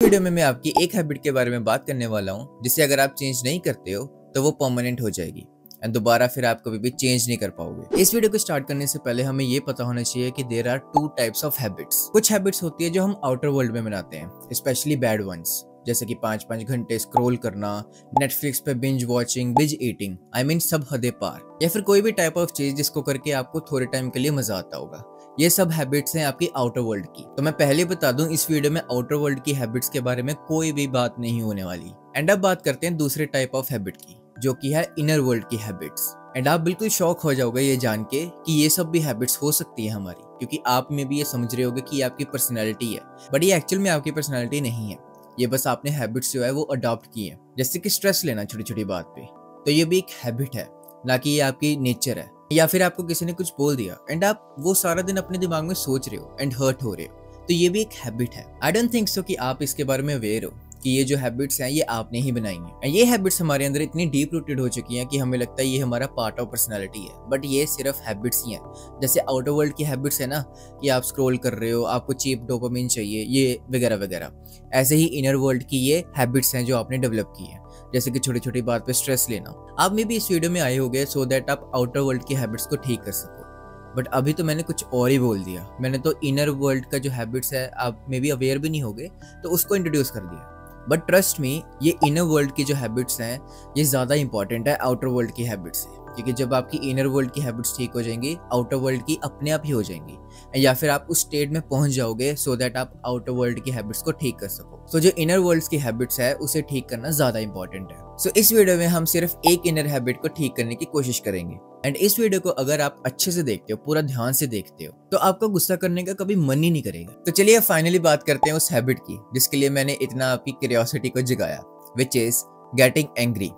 Video में मैं आपकी एक हैबिट के बारे में बात करने वाला हूँ जिसे अगर आप चेंज नहीं करते हो तो वो परमानेंट हो जाएगी एंड दोबारा फिर आप कभी भी चेंज नहीं कर पाओगे। इस वीडियो को स्टार्ट करने से पहले हमें ये पता होना चाहिए कि there are two types of habits. कुछ हैबिट्स होती है जो हम आउटर वर्ल्ड में बनाते हैं, स्पेशली बैड वंस, जैसे कि 5-5 घंटे स्क्रॉल करना, नेटफ्लिक्स पे binge watching, binge eating, I mean सब हदे पार, या फिर कोई भी टाइप ऑफ चीज जिसको करके आपको थोड़े टाइम के लिए मजा आता होगा। ये सब हैबिट्स हैं आपकी आउटर वर्ल्ड की। तो मैं पहले बता दूं, इस वीडियो में आउटर वर्ल्ड की हैबिट्स के बारे में कोई भी बात नहीं होने वाली। एंड अब बात करते हैं दूसरे टाइप ऑफ हैबिट की, जो कि है इनर वर्ल्ड की हैबिट्स। एंड आप बिल्कुल शॉक हो जाओगे ये जान के कि ये सब भी हैबिट्स हो सकती है हमारी, क्योंकि आप में भी ये समझ रहे होगे कि ये आपकी पर्सनैलिटी है, बट ये एक्चुअल में आपकी पर्सनैलिटी नहीं है। ये बस आपने हैबिट्स जो है वो अडॉप्ट की है, जैसे कि स्ट्रेस लेना छोटी छोटी बात पे, तो ये भी एक हैबिट है, ना कि ये आपकी नेचर है। या फिर आपको किसी ने कुछ बोल दिया एंड आप वो सारा दिन अपने दिमाग में सोच रहे हो एंड हर्ट हो रहे हो, तो ये भी एक हैबिट है। आई डोंट थिंक सो कि आप इसके बारे में अवेयर हो कि ये जो हैबिट्स हैं ये आपने ही बनाई हैं। ये हैबिट्स हमारे अंदर इतनी डीप रूटेड हो चुकी हैं कि हमें लगता है ये हमारा पार्ट ऑफ पर्सनालिटी है, बट ये सिर्फ हैबिट्स ही हैं। जैसे आउटर वर्ल्ड की हैबिट्स है ना, कि आप स्क्रॉल कर रहे हो, आपको चीप डोपामिन चाहिए, ये वगैरह वगैरह, ऐसे ही इनर वर्ल्ड की ये हैबिट्स हैं जो आपने डेवलप की हैं, जैसे कि छोटी छोटी बात पे स्ट्रेस लेना। आप में भी इस वीडियो में आए होंगे सो दैट आप आउटर वर्ल्ड की हैबिट्स को ठीक कर सको, बट अभी तो मैंने कुछ और ही बोल दिया। मैंने तो इनर वर्ल्ड का जो हैबिट्स है आप में भी अवेयर भी नहीं होगे तो उसको इंट्रोड्यूस कर दिया। बट ट्रस्ट मी, ये इनर वर्ल्ड की जो हैबिट्स हैं ये ज़्यादा इंपॉर्टेंट है आउटर वर्ल्ड की हैबिट्स से, क्योंकि जब आपकी इनर वर्ल्ड की हैबिट्स ठीक हो जाएंगी, आउटर वर्ल्ड की अपने आप ही हो जाएंगी, या फिर आप उस स्टेट में पहुंच जाओगे सो दैट आप आउटर वर्ल्ड की हैबिट्स को ठीक कर सको। सो जो इनर वर्ल्ड की हैबिट्स है उसे ठीक करना ज़्यादा इंपॉर्टेंट है। सो इस वीडियो में हम सिर्फ एक इनर हैबिट को ठीक करने की कोशिश करेंगे। एंड इस वीडियो को अगर आप अच्छे से देखते हो, पूरा ध्यान से देखते हो, तो आपको गुस्सा करने का कभी मन ही नहीं करेगा। तो चलिए फाइनली बात करते हैं उस हैबिट की जिसके लिए मैंने इतना आपकी क्यूरियोसिटी को जगाया, which is getting angry.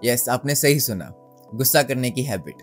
Yes, आपने सही सुना, गुस्सा करने की हैबिट।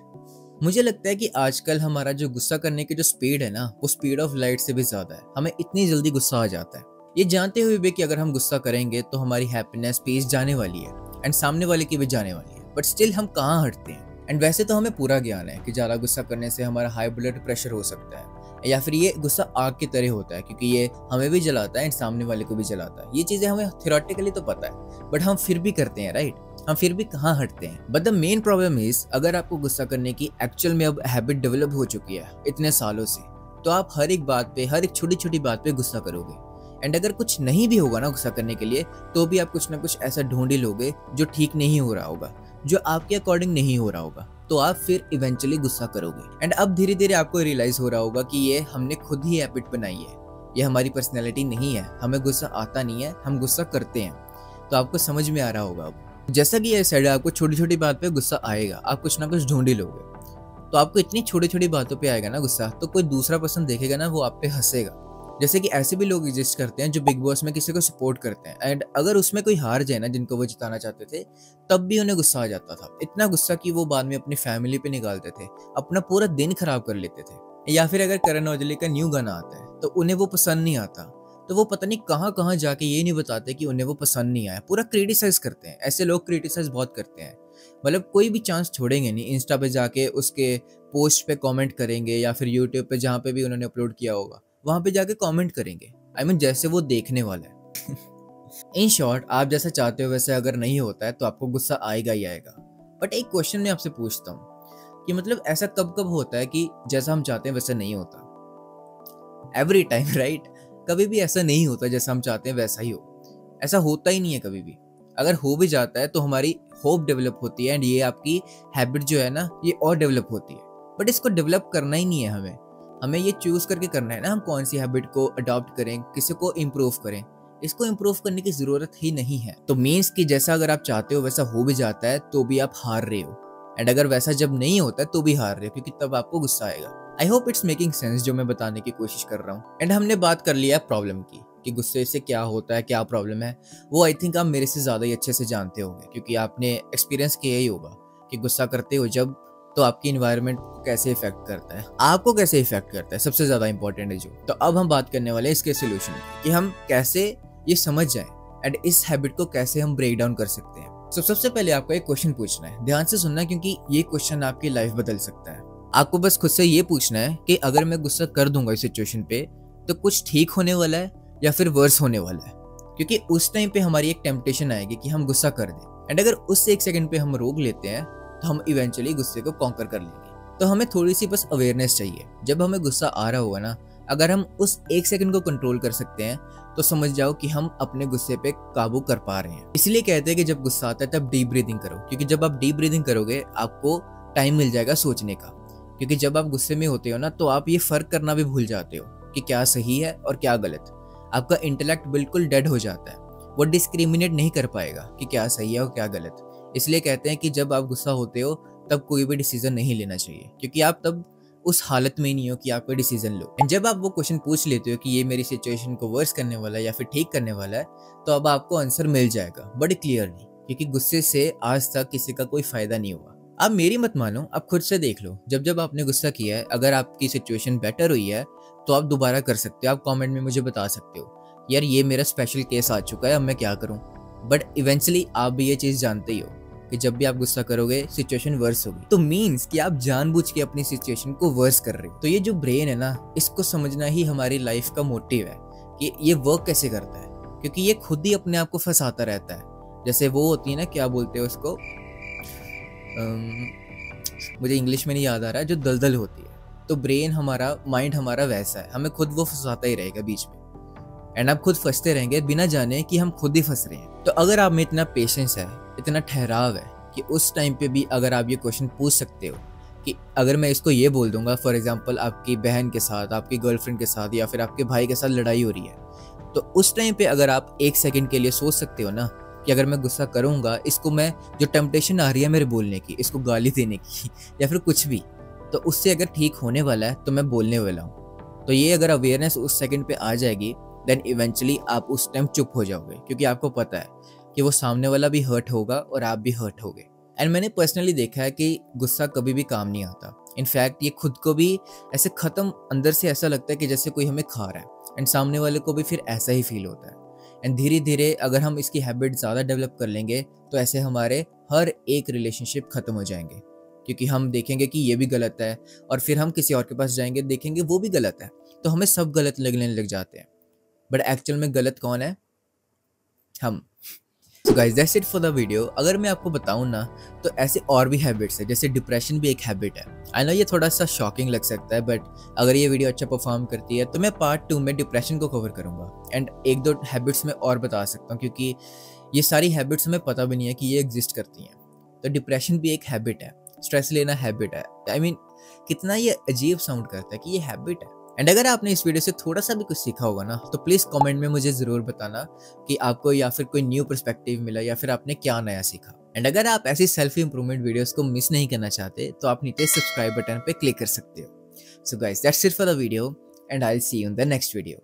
मुझे लगता है कि आजकल हमारा जो गुस्सा करने की जो स्पीड है ना, वो स्पीड ऑफ लाइट से भी ज्यादा है। हमें इतनी जल्दी गुस्सा आ जाता है, ये जानते हुए भी कि अगर हम गुस्सा करेंगे तो हमारी हैप्पीनेस, पीस जाने वाली है एंड सामने वाले की भी जाने वाली है, बट स्टिल हम कहाँ हटते हैं। एंड वैसे तो हमें पूरा ज्ञान है कि ज़्यादा गुस्सा करने से हमारा हाई ब्लड प्रेशर हो सकता है, या फिर ये गुस्सा आग की तरह होता है, क्योंकि ये हमें भी जलाता है एंड सामने वाले को भी जलाता है। ये चीज़ें हमें थियोरेटिकली तो पता है, बट हम फिर भी करते हैं, राइट? हम फिर भी कहाँ हटते हैं। But the main problem is, अगर आपको गुस्सा करने की एक्चुअल में अब हैबिट डेवलप हो चुकी है इतने सालों से, तो आप हर एक बात पे, हर एक छोटी छोटी बात पे गुस्सा करोगे। एंड अगर कुछ नहीं भी होगा ना गुस्सा करने के लिए, तो भी आप कुछ ना कुछ ऐसा ढूंढ ही लोगे जो ठीक नहीं हो रहा होगा, जो आपके अकॉर्डिंग नहीं हो रहा होगा, तो आप फिर इवेंचुअली गुस्सा करोगे। एंड अब धीरे धीरे आपको रियलाइज हो रहा होगा कि ये हमने खुद ही हैबिट बनाई है, ये हमारी पर्सनैलिटी नहीं है, हमें गुस्सा आता नहीं है, हम गुस्सा करते हैं। तो आपको समझ में आ रहा होगा अब। जैसा कि ये साइड, आपको छोटी छोटी बात पे गुस्सा आएगा, आप कुछ ना कुछ ढूंढ ही लोगे, तो आपको इतनी छोटी छोटी बातों पे आएगा ना गुस्सा, तो कोई दूसरा पर्सन देखेगा ना, वो आप पे हंसेगा। जैसे कि ऐसे भी लोग एग्जिस्ट करते हैं जो बिग बॉस में किसी को सपोर्ट करते हैं, एंड अगर उसमें कोई हार जाए ना जिनको वो जिताना चाहते थे, तब भी उन्हें गुस्सा आ जाता था। इतना गुस्सा कि वो बाद में अपनी फैमिली पे निकालते थे, अपना पूरा दिन खराब कर लेते थे। या फिर अगर करण औजले का न्यू गाना आता है तो उन्हें वो पसंद नहीं आता, तो वो पता नहीं कहाँ कहाँ जाके ये नहीं बताते कि उन्हें वो पसंद नहीं आया, पूरा क्रिटिसाइज करते हैं। ऐसे लोग क्रिटिसाइज बहुत करते हैं, मतलब कोई भी चांस छोड़ेंगे नहीं। इंस्टा पे जाके उसके पोस्ट पे कमेंट करेंगे, या फिर यूट्यूब पे जहाँ पे भी उन्होंने अपलोड किया होगा वहाँ पे जाके कमेंट करेंगे। आई मीन जैसे वो देखने वाला है। इन शॉर्ट, आप जैसा चाहते हो वैसे अगर नहीं होता है तो आपको गुस्सा आएगा ही आएगा। बट एक क्वेश्चन मैं आपसे पूछता हूँ कि मतलब ऐसा कब कब होता है कि जैसा हम चाहते हैं वैसा नहीं होता? Every time, right? कभी भी ऐसा नहीं होता जैसा हम चाहते हैं वैसा ही हो, ऐसा होता ही नहीं है कभी भी। अगर हो भी जाता है तो हमारी होप डेवलप होती है, एंड ये आपकी हैबिट जो है ना ये और डेवलप होती है। बट इसको डेवलप करना ही नहीं है, हमें ये चूज करके करना है ना, हम कौन सी हैबिट को अडॉप्ट करें, किसी को इम्प्रूव करें। इसको इम्प्रूव करने की जरूरत ही नहीं है। तो मीन्स कि जैसा अगर आप चाहते हो वैसा हो भी जाता है तो भी आप हार रहे हो, एंड अगर वैसा जब नहीं होता है तो भी हार रहे हो, क्योंकि तब आपको गुस्सा आएगा। I hope it's making sense जो मैं बताने की कोशिश कर रहा हूँ। एंड हमने बात कर लिया प्रॉब्लम की कि गुस्से से क्या होता है, क्या प्रॉब्लम है। वो आई थिंक आप मेरे से ज्यादा ही अच्छे से जानते होंगे, क्योंकि आपने एक्सपीरियंस किया ही होगा कि गुस्सा करते हो जब, तो आपकी इन्वायरमेंट को कैसे इफेक्ट करता है, आपको कैसे इफेक्ट करता है, सबसे ज्यादा इंपॉर्टेंट है जो। तो अब हम बात करने वाले हैं इसके सोल्यूशन की, कि हम कैसे ये समझ जाएं एंड इस हैबिट को कैसे हम ब्रेक डाउन कर सकते हैं। सबसे पहले आपको एक क्वेश्चन पूछना है, ध्यान से सुनना, क्योंकि ये क्वेश्चन आपकी लाइफ बदल सकता है। आपको बस खुद से ये पूछना है कि अगर मैं गुस्सा कर दूंगा इस सिचुएशन पे तो कुछ ठीक होने वाला है या फिर वर्स होने वाला है। क्योंकि उस टाइम पे हमारी एक टेम्पटेशन आएगी कि हम गुस्सा कर दें, एंड अगर उस 1 सेकंड पे हम रोक लेते हैं तो हम इवेंचुअली गुस्से को कॉन्कर कर लेंगे। तो हमें थोड़ी सी बस अवेयरनेस चाहिए। जब हमें गुस्सा आ रहा होगा ना, अगर हम उस 1 सेकंड को कंट्रोल कर सकते हैं तो समझ जाओ कि हम अपने गुस्से पे काबू कर पा रहे हैं। इसलिए कहते हैं कि जब गुस्सा आता है तब डीप ब्रीदिंग करो, क्योंकि जब आप डीप ब्रीदिंग करोगे आपको टाइम मिल जाएगा सोचने का। क्योंकि जब आप गुस्से में होते हो ना, तो आप ये फर्क करना भी भूल जाते हो कि क्या सही है और क्या गलत। आपका इंटेलेक्ट बिल्कुल डेड हो जाता है, वो डिस्क्रिमिनेट नहीं कर पाएगा कि क्या सही है और क्या गलत। इसलिए कहते हैं कि जब आप गुस्सा होते हो तब कोई भी डिसीजन नहीं लेना चाहिए, क्योंकि आप तब उस हालत में ही नहीं हो कि आप कोई डिसीजन लो। एंड जब आप वो क्वेश्चन पूछ लेते हो कि ये मेरी सिचुएशन को वर्स करने वाला है या फिर ठीक करने वाला है, तो अब आपको आंसर मिल जाएगा बड़ी क्लियरली, क्योंकि गुस्से से आज तक किसी का कोई फायदा नहीं हुआ। आप मेरी मत मानो, आप खुद से देख लो। जब जब आपने गुस्सा किया है, अगर आपकी सिचुएशन बेटर हुई है तो आप दोबारा कर सकते हो। आप कमेंट में मुझे बता सकते हो यार ये मेरा स्पेशल केस आ चुका है, अब मैं क्या करूं। बट इवेंचुअली आप भी ये चीज़ जानते ही हो कि जब भी आप गुस्सा करोगे सिचुएशन वर्स होगी। तो मीन्स कि आप जानबूझ के अपनी सिचुएशन को वर्स कर रहे हो। तो ये जो ब्रेन है ना, इसको समझना ही हमारी लाइफ का मोटिव है कि ये वर्क कैसे करता है, क्योंकि ये खुद ही अपने आप को फंसाता रहता है। जैसे वो होती है ना, क्या बोलते हैं उसको, मुझे इंग्लिश में नहीं याद आ रहा है, जो दलदल होती है। तो ब्रेन हमारा, माइंड हमारा वैसा है, हमें खुद वो फंसाता ही रहेगा बीच में, एंड आप खुद फंसते रहेंगे बिना जाने कि हम खुद ही फंस रहे हैं। तो अगर आप में इतना पेशेंस है, इतना ठहराव है कि उस टाइम पे भी अगर आप ये क्वेश्चन पूछ सकते हो कि अगर मैं इसको ये बोल दूंगा, फॉर एग्जांपल आपकी बहन के साथ, आपकी गर्लफ्रेंड के साथ या फिर आपके भाई के साथ लड़ाई हो रही है, तो उस टाइम पे अगर आप 1 सेकंड के लिए सोच सकते हो ना कि अगर मैं गुस्सा करूंगा, इसको मैं, जो टेम्पटेशन आ रही है मेरे बोलने की, इसको गाली देने की या फिर कुछ भी, तो उससे अगर ठीक होने वाला है तो मैं बोलने वाला हूँ। तो ये अगर अवेयरनेस उस सेकंड पे आ जाएगी, देन इवेंचुअली आप उस टाइम चुप हो जाओगे, क्योंकि आपको पता है कि वो सामने वाला भी हर्ट होगा और आप भी हर्ट होगे। एंड मैंने पर्सनली देखा है कि गुस्सा कभी भी काम नहीं आता। इनफैक्ट ये खुद को भी ऐसे ख़त्म, अंदर से ऐसा लगता है कि जैसे कोई हमें खा रहा है, एंड सामने वाले को भी फिर ऐसा ही फील होता है। एंड धीरे धीरे अगर हम इसकी हैबिट ज़्यादा डेवलप कर लेंगे तो ऐसे हमारे हर एक रिलेशनशिप ख़त्म हो जाएंगे, क्योंकि हम देखेंगे कि ये भी गलत है, और फिर हम किसी और के पास जाएंगे, देखेंगे वो भी गलत है, तो हमें सब गलत लगने लग जाते हैं। बट एक्चुअल में गलत कौन है? हम। So guys that's it for the video. अगर मैं आपको बताऊं ना, तो ऐसे और भी हैबिट्स है, जैसे डिप्रेशन भी एक हैबिट है। आई नो ये थोड़ा सा शॉकिंग लग सकता है, बट अगर ये वीडियो अच्छा परफॉर्म करती है तो मैं पार्ट 2 में डिप्रेशन को कवर करूंगा, एंड 1-2 हैबिट्स में और बता सकता हूँ, क्योंकि ये सारी हैबिट्स हमें पता भी नहीं है कि ये एग्जिस्ट करती हैं। तो डिप्रेशन भी एक हैबिट है, स्ट्रेस लेना हैबिट है। आई मीन कितना ये अजीब साउंड करता है कि ये हैबिट है। एंड अगर आपने इस वीडियो से थोड़ा सा भी कुछ सीखा होगा ना, तो प्लीज़ कमेंट में मुझे ज़रूर बताना कि आपको या फिर कोई न्यू पर्सपेक्टिव मिला या फिर आपने क्या नया सीखा। एंड अगर आप ऐसी सेल्फ इंप्रूवमेंट वीडियोस को मिस नहीं करना चाहते तो आप नीचे सब्सक्राइब बटन पे क्लिक कर सकते हो। So guys that's it for the video, and I will see you in the next video.